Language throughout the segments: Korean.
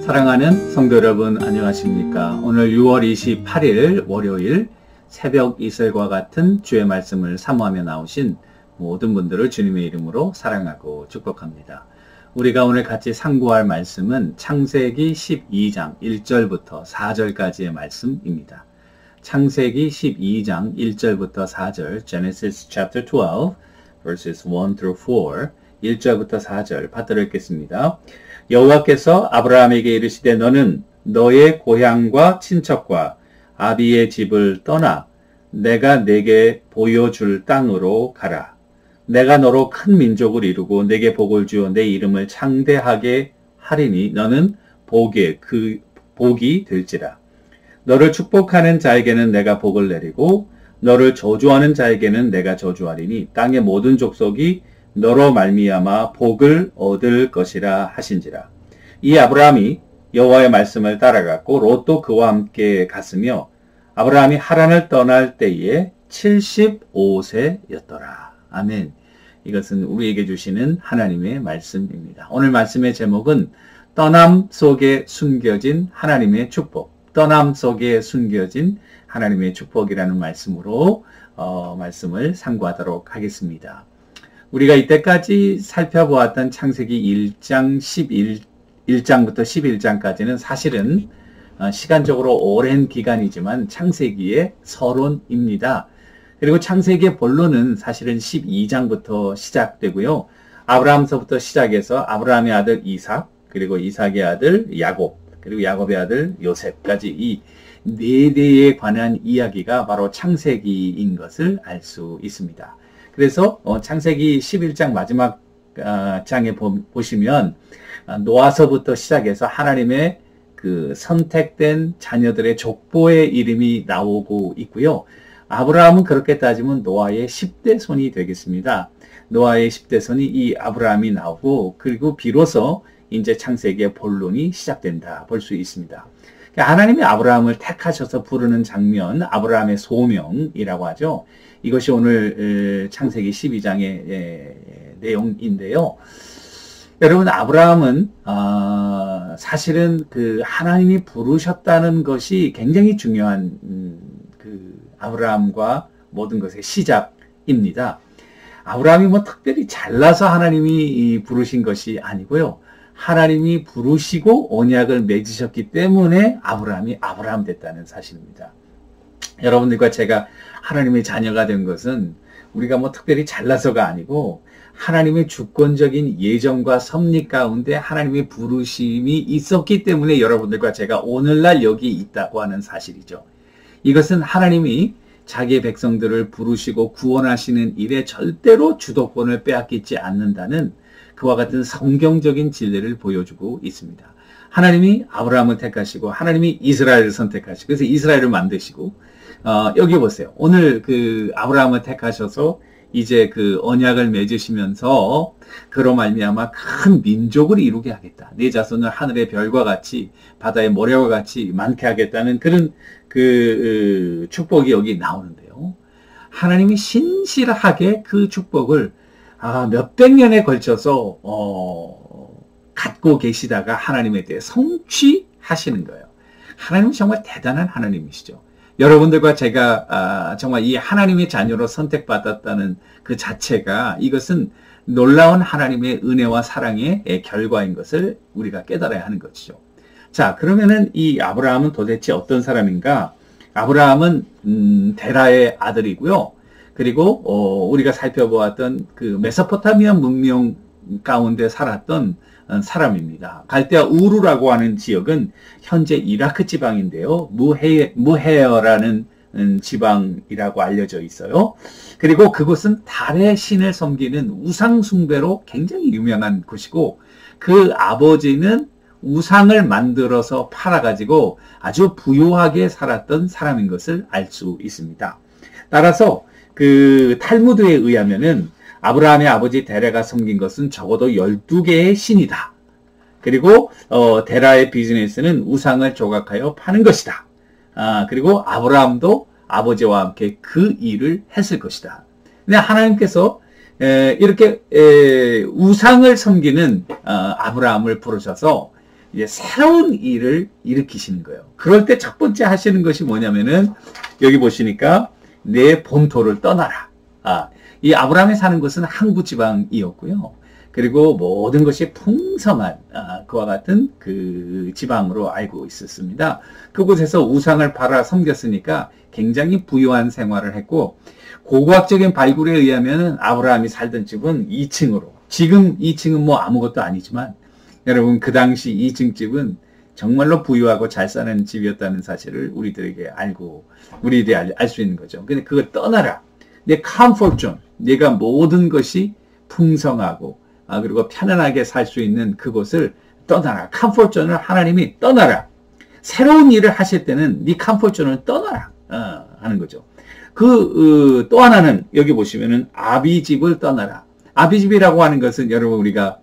사랑하는 성도 여러분, 안녕하십니까? 오늘 6월 28일 월요일 새벽 이슬과 같은 주의 말씀을 사모하며 나오신 모든 분들을 주님의 이름으로 사랑하고 축복합니다. 우리가 오늘 같이 상고할 말씀은 창세기 12장 1절부터 4절까지의 말씀입니다. 창세기 12장 1절부터 4절, Genesis chapter 12, verses 1 through 4, 1절부터 4절 받들어 읽겠습니다. 여호와께서 아브라함에게 이르시되 너는 너의 고향과 친척과 아비의 집을 떠나 내가 내게 보여줄 땅으로 가라. 내가 너로 큰 민족을 이루고 내게 복을 주어 내 이름을 창대하게 하리니 너는 복이 될지라. 너를 축복하는 자에게는 내가 복을 내리고 너를 저주하는 자에게는 내가 저주하리니 땅의 모든 족속이 너로 말미암아 복을 얻을 것이라 하신지라. 이 아브라함이 여호와의 말씀을 따라갔고 롯도 그와 함께 갔으며 아브라함이 하란을 떠날 때에 75세였더라. 아멘. 이것은 우리에게 주시는 하나님의 말씀입니다. 오늘 말씀의 제목은 떠남 속에 숨겨진 하나님의 축복, 떠남 속에 숨겨진 하나님의 축복이라는 말씀으로 말씀을 상고하도록 하겠습니다. 우리가 이때까지 살펴보았던 창세기 1장부터 11장까지는 사실은 시간적으로 오랜 기간이지만 창세기의 서론입니다. 그리고 창세기의 본론은 사실은 12장부터 시작되고요. 아브라함서부터 시작해서 아브라함의 아들 이삭, 그리고 이삭의 아들 야곱, 그리고 야곱의 아들 요셉까지 이 네 대에 관한 이야기가 바로 창세기인 것을 알 수 있습니다. 그래서 창세기 11장 마지막 장에 보시면 노아서부터 시작해서 하나님의 그 선택된 자녀들의 족보의 이름이 나오고 있고요. 아브라함은 그렇게 따지면 노아의 10대 손이 되겠습니다. 노아의 10대 손이 이 아브라함이 나오고 그리고 비로소 이제 창세기의 본론이 시작된다 볼 수 있습니다. 하나님이 아브라함을 택하셔서 부르는 장면, 아브라함의 소명이라고 하죠. 이것이 오늘 창세기 12장의 내용인데요. 여러분, 아브라함은 사실은 그 하나님이 부르셨다는 것이 굉장히 중요한 그 아브라함과 모든 것의 시작입니다. 아브라함이 뭐 특별히 잘나서 하나님이 부르신 것이 아니고요. 하나님이 부르시고 언약을 맺으셨기 때문에 아브라함이 아브라함 됐다는 사실입니다. 여러분들과 제가 하나님의 자녀가 된 것은 우리가 뭐 특별히 잘나서가 아니고 하나님의 주권적인 예정과 섭리 가운데 하나님의 부르심이 있었기 때문에 여러분들과 제가 오늘날 여기 있다고 하는 사실이죠. 이것은 하나님이 자기의 백성들을 부르시고 구원하시는 일에 절대로 주도권을 빼앗기지 않는다는 그와 같은 성경적인 진리를 보여주고 있습니다. 하나님이 아브라함을 택하시고 하나님이 이스라엘을 선택하시고 그래서 이스라엘을 만드시고 여기 보세요. 오늘 그 아브라함을 택하셔서 이제 그 언약을 맺으시면서 그로 말미암아 큰 민족을 이루게 하겠다. 네 자손을 하늘의 별과 같이 바다의 모래와 같이 많게 하겠다는 그런 그 축복이 여기 나오는데요. 하나님이 신실하게 그 축복을 몇백 년에 걸쳐서 갖고 계시다가 하나님에 대해 성취하시는 거예요. 하나님은 정말 대단한 하나님이시죠. 여러분들과 제가 정말 이 하나님의 자녀로 선택받았다는 그 자체가 이것은 놀라운 하나님의 은혜와 사랑의 결과인 것을 우리가 깨달아야 하는 것이죠. 자, 그러면은 이 아브라함은 도대체 어떤 사람인가? 아브라함은 데라의 아들이고요. 그리고 우리가 살펴보았던 그 메소포타미아 문명 가운데 살았던 사람입니다. 갈대아 우르라고 하는 지역은 현재 이라크 지방인데요. 무헤어라는 지방이라고 알려져 있어요. 그리고 그곳은 달의 신을 섬기는 우상 숭배로 굉장히 유명한 곳이고 그 아버지는 우상을 만들어서 팔아가지고 아주 부유하게 살았던 사람인 것을 알 수 있습니다. 따라서 그 탈무드에 의하면은 아브라함의 아버지 데라가 섬긴 것은 적어도 12개의 신이다. 그리고 데라의 비즈니스는 우상을 조각하여 파는 것이다. 그리고 아브라함도 아버지와 함께 그 일을 했을 것이다. 근데 하나님께서 이렇게 우상을 섬기는 아브라함을 부르셔서 이제 새로운 일을 일으키시는 거예요. 그럴 때 첫 번째 하시는 것이 뭐냐면은 여기 보시니까 내 본토를 떠나라. 이 아브라함이 사는 곳은 항구 지방이었고요. 그리고 모든 것이 풍성한 그와 같은 그 지방으로 알고 있었습니다. 그곳에서 우상을 팔아 섬겼으니까 굉장히 부유한 생활을 했고, 고고학적인 발굴에 의하면 아브라함이 살던 집은 2층으로, 지금 2층은 뭐 아무것도 아니지만 여러분 그 당시 2층 집은 정말로 부유하고 잘 사는 집이었다는 사실을 우리들이 알 수 있는 거죠. 근데 그걸 떠나라. 내 컴포트 존, 내가 모든 것이 풍성하고 그리고 편안하게 살 수 있는 그곳을 떠나라. 컴포트 존을 하나님이 떠나라. 새로운 일을 하실 때는 네 컴포트 존을 떠나라 하는 거죠. 또 하나는 여기 보시면은 아비집을 떠나라. 아비집이라고 하는 것은 여러분 우리가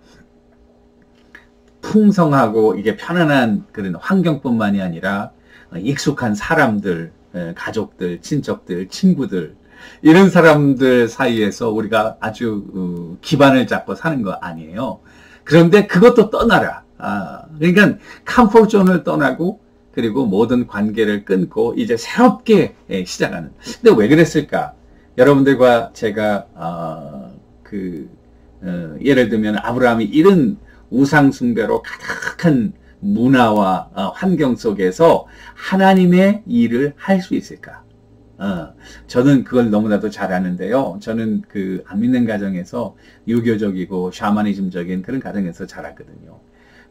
풍성하고 이게 편안한 그런 환경뿐만이 아니라 익숙한 사람들, 가족들, 친척들, 친구들, 이런 사람들 사이에서 우리가 아주 기반을 잡고 사는 거 아니에요. 그런데 그것도 떠나라. 그러니까 컴포트 존을 떠나고 그리고 모든 관계를 끊고 이제 새롭게 시작하는. 근데 왜 그랬을까? 여러분들과 제가 예를 들면 아브라함이 이런 우상 숭배로 가득한 문화와 환경 속에서 하나님의 일을 할 수 있을까? 저는 그걸 너무나도 잘 아는데요. 저는 안 믿는 가정에서 유교적이고 샤머니즘적인 그런 가정에서 자랐거든요.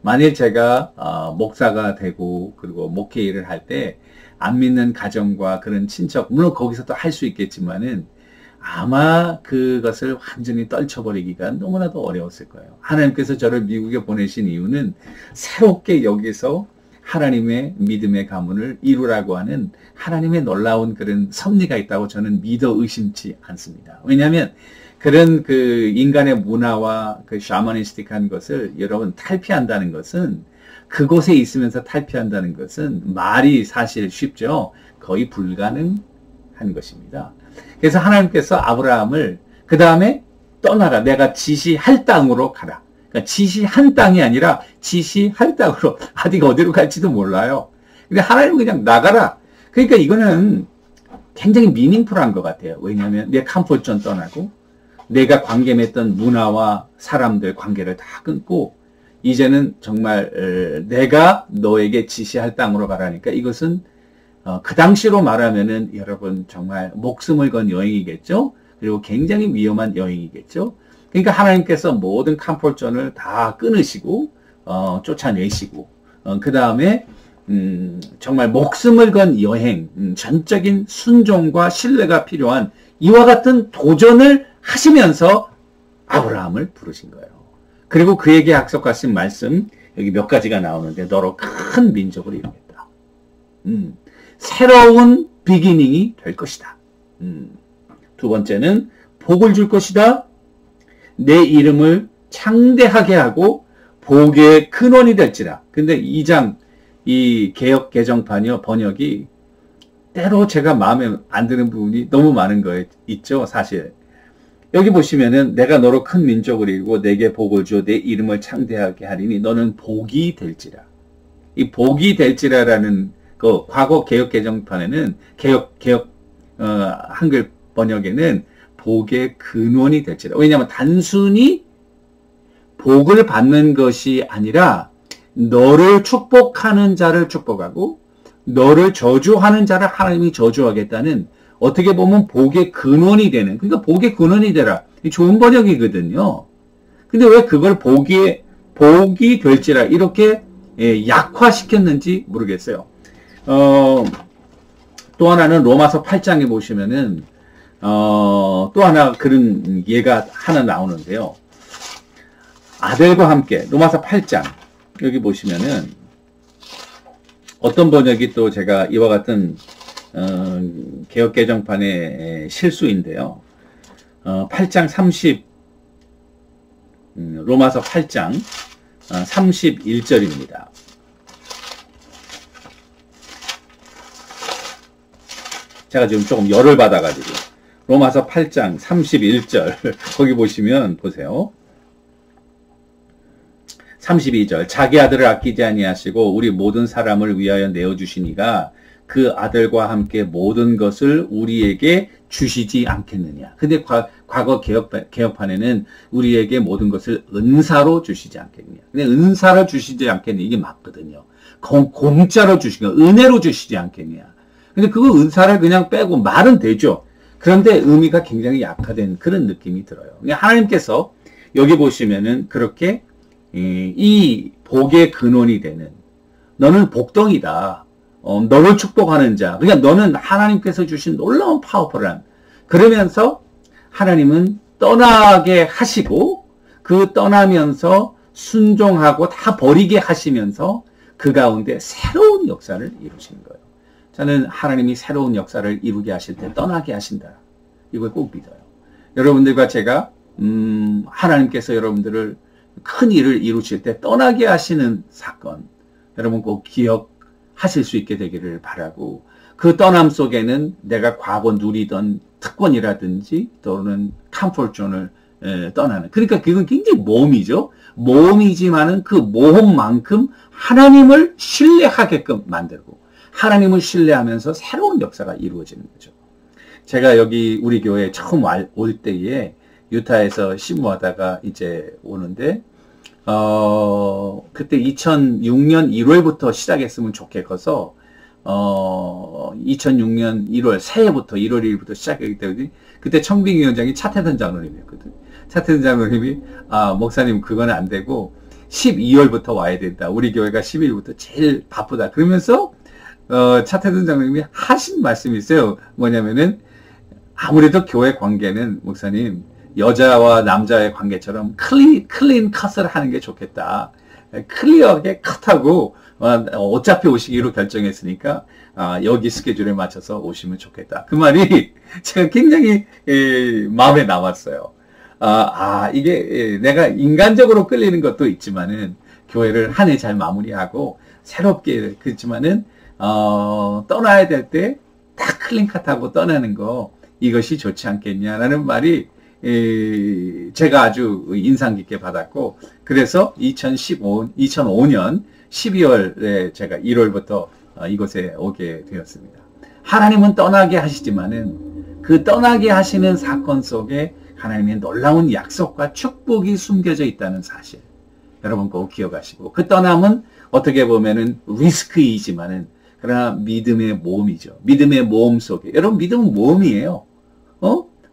만일 제가 목사가 되고 그리고 목회 일을 할 때 안 믿는 가정과 그런 친척, 물론 거기서도 할 수 있겠지만은 아마 그것을 완전히 떨쳐버리기가 너무나도 어려웠을 거예요. 하나님께서 저를 미국에 보내신 이유는 새롭게 여기서 하나님의 믿음의 가문을 이루라고 하는 하나님의 놀라운 그런 섭리가 있다고 저는 믿어 의심치 않습니다. 왜냐하면 그런 인간의 문화와 샤머니스틱한 것을 여러분 탈피한다는 것은, 그곳에 있으면서 탈피한다는 것은 말이 사실 쉽죠. 거의 불가능한 것입니다. 그래서 하나님께서 아브라함을 그 다음에 떠나라. 내가 지시할 땅으로 가라. 그러니까 지시한 땅이 아니라 지시할 땅으로, 아직 어디로 갈지도 몰라요. 근데 하나님은 그냥 나가라. 그러니까 이거는 굉장히 미닝풀한 것 같아요. 왜냐하면 내 컴포트 존 떠나고 내가 관계 맺던 문화와 사람들 관계를 다 끊고 이제는 정말 내가 너에게 지시할 땅으로 가라니까 이것은 그 당시로 말하면은 여러분 정말 목숨을 건 여행이겠죠. 그리고 굉장히 위험한 여행이겠죠. 그러니까 하나님께서 모든 컴포트 존을 다 끊으시고 쫓아내시고 그 다음에 정말 목숨을 건 여행, 전적인 순종과 신뢰가 필요한 이와 같은 도전을 하시면서 아브라함을 부르신 거예요. 그리고 그에게 약속하신 말씀, 여기 몇 가지가 나오는데 너로 큰 민족을 이루겠다. 새로운 비기닝이 될 것이다. 두 번째는 복을 줄 것이다. 내 이름을 창대하게 하고 복의 근원이 될지라. 근데 2장 이 개역 개정판이요, 번역이 때로 제가 마음에 안 드는 부분이 너무 많은 거 있죠, 사실. 여기 보시면은 내가 너로 큰 민족을 이루고 내게 복을 줘 내 이름을 창대하게 하리니 너는 복이 될지라. 이 복이 될지라라는 그 과거 개역 개정판에는 한글 번역에는 복의 근원이 될지라. 왜냐하면 단순히 복을 받는 것이 아니라 너를 축복하는 자를 축복하고 너를 저주하는 자를 하나님이 저주하겠다는, 어떻게 보면 복의 근원이 되는, 그러니까 복의 근원이 되라. 좋은 번역이거든요. 근데 왜 그걸 복이 될지라 이렇게 약화시켰는지 모르겠어요. 또 하나는 로마서 8장에 보시면은 또 하나 그런 예가 하나 나오는데요. 아델과 함께 로마서 8장 여기 보시면은 어떤 번역이 또 제가 이와 같은 개역 개정판의 실수인데요. 8장 30 로마서 8장 31절입니다. 제가 지금 조금 열을 받아가지고 로마서 8장 31절 거기 보시면 보세요. 32절 자기 아들을 아끼지 아니하시고 우리 모든 사람을 위하여 내어주시니가 그 아들과 함께 모든 것을 우리에게 주시지 않겠느냐. 근데 과거 개혁판에는 우리에게 모든 것을 은사로 주시지 않겠느냐. 근데 은사로 주시지 않겠느냐. 이게 맞거든요. 공짜로 주시고 은혜로 주시지 않겠느냐. 근데 그거 은사를 그냥 빼고 말은 되죠. 그런데 의미가 굉장히 약화된 그런 느낌이 들어요. 하나님께서 여기 보시면은 그렇게 이 복의 근원이 되는 너는 복덩이다. 너를 축복하는 자. 그러니까 너는 하나님께서 주신 놀라운 파워풀한 그러면서 하나님은 떠나게 하시고 그 떠나면서 순종하고 다 버리게 하시면서 그 가운데 새로운 역사를 이루시는 거예요. 저는 하나님이 새로운 역사를 이루게 하실 때 떠나게 하신다. 이걸 꼭 믿어요. 여러분들과 제가 하나님께서 여러분들을 큰 일을 이루실 때 떠나게 하시는 사건 여러분 꼭 기억하실 수 있게 되기를 바라고 그 떠남 속에는 내가 과거 누리던 특권이라든지 또는 컴포트존을 떠나는 그러니까 그건 굉장히 모험이죠. 모험이지만은 그 모험만큼 하나님을 신뢰하게끔 만들고 하나님을 신뢰하면서 새로운 역사가 이루어지는 거죠. 제가 여기 우리 교회에 처음 올 때에 유타에서 심무하다가 이제 오는데 그때 2006년 1월부터 시작했으면 좋겠어서 2006년 1월 새해부터 1월 1일부터 시작했기 때문에 그때 청빙위원장이 차태선 장로님이었거든. 차태선 장로님이 목사님 그건 안 되고 12월부터 와야 된다. 우리 교회가 12일부터 제일 바쁘다. 그러면서 차태선 장로님이 하신 말씀이 있어요. 뭐냐면은 아무래도 교회 관계는 목사님 여자와 남자의 관계처럼 클린 컷을 하는 게 좋겠다. 클리어하게 컷하고 어차피 오시기로 결정했으니까 여기 스케줄에 맞춰서 오시면 좋겠다. 그 말이 제가 굉장히 마음에 남았어요. 이게 내가 인간적으로 끌리는 것도 있지만은 교회를 한 해 잘 마무리하고 새롭게 그렇지만은 떠나야 될 때 다 클린 컷하고 떠나는 거 이것이 좋지 않겠냐라는 말이 제가 아주 인상 깊게 받았고 그래서 2005년 12월에 제가 1월부터 이곳에 오게 되었습니다. 하나님은 떠나게 하시지만은 그 떠나게 하시는 사건 속에 하나님의 놀라운 약속과 축복이 숨겨져 있다는 사실 여러분 꼭 기억하시고 그 떠남은 어떻게 보면은 리스크이지만은 그러나 믿음의 모험이죠. 믿음의 모험 속에 여러분 믿음은 모험이에요.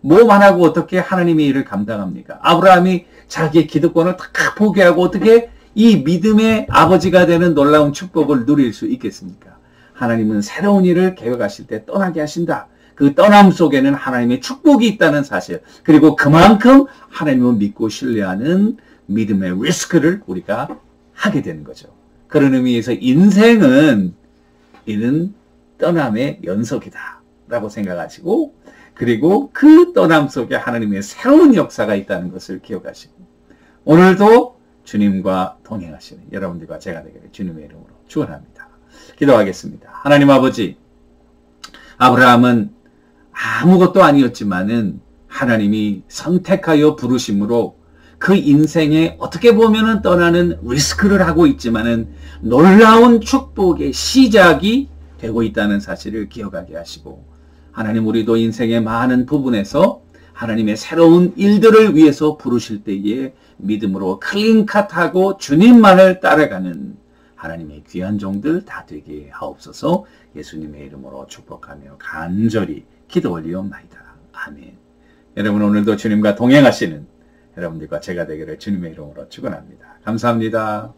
모험 안 하고 어떻게 하나님의 일을 감당합니까? 아브라함이 자기의 기득권을 다 포기하고 어떻게 이 믿음의 아버지가 되는 놀라운 축복을 누릴 수 있겠습니까? 하나님은 새로운 일을 계획하실 때 떠나게 하신다. 그 떠남 속에는 하나님의 축복이 있다는 사실 그리고 그만큼 하나님을 믿고 신뢰하는 믿음의 리스크를 우리가 하게 되는 거죠. 그런 의미에서 인생은 이는 떠남의 연속이다 라고 생각하시고 그리고 그 떠남 속에 하나님의 새로운 역사가 있다는 것을 기억하시고 오늘도 주님과 동행하시는 여러분들과 제가 되기를 주님의 이름으로 축원합니다. 기도하겠습니다. 하나님 아버지 아브라함은 아무것도 아니었지만은 하나님이 선택하여 부르심으로 그 인생에 어떻게 보면은 떠나는 리스크를 하고 있지만은 놀라운 축복의 시작이 되고 있다는 사실을 기억하게 하시고 하나님 우리도 인생의 많은 부분에서 하나님의 새로운 일들을 위해서 부르실 때에 믿음으로 클린컷하고 주님만을 따라가는 하나님의 귀한 종들 다 되게 하옵소서. 예수님의 이름으로 축복하며 간절히 기도 올리옵나이다. 아멘. 여러분 오늘도 주님과 동행하시는 여러분들과 제가 되기를 주님의 이름으로 축원합니다. 감사합니다.